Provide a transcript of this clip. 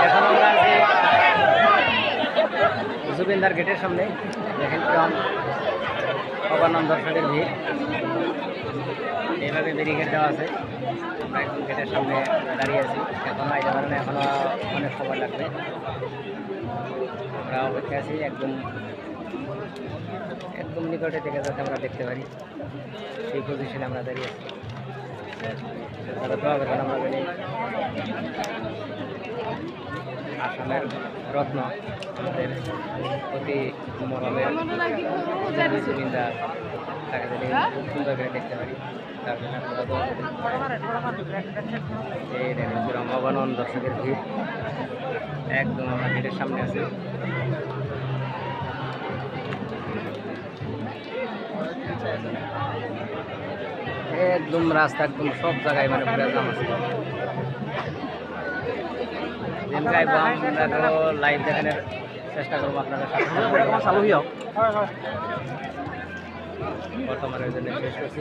এখন আমরা আছি জুবিনদার গেটের সামনে। দেখেন কিরম অগণন দর্শকের ভিড়। এইভাবে ব্যারিকেড দেওয়া আছে। আমরা একদম গেটের সামনে দাঁড়িয়ে আছি। এখনও আইতে পারেন, এখনও অনেক সময় লাগবে। আমরা অপেক্ষা আছি একদম নিকটে থেকে যাতে আমরা দেখতে পারি, সেই পজিশনে আমরা দাঁড়িয়ে আছি। আমরা জানি আসামের রত্ন, আমাদের অতি মরমের জুবিনদার, তাকে যদি খুব সুন্দর করে দেখতে পারি, তার জন্য এই দেখেন পুরো অগণন দর্শকের ভিড়। একদম আমরা গেটের সামনে আছি। একদম রাস্তা একদম সব জায়গায় মানে পুরো জাম আছে। লাইভ দেখানোর চেষ্টা করবো আপনাদের সাথে। বর্তমানের জন্য শেষ করছি।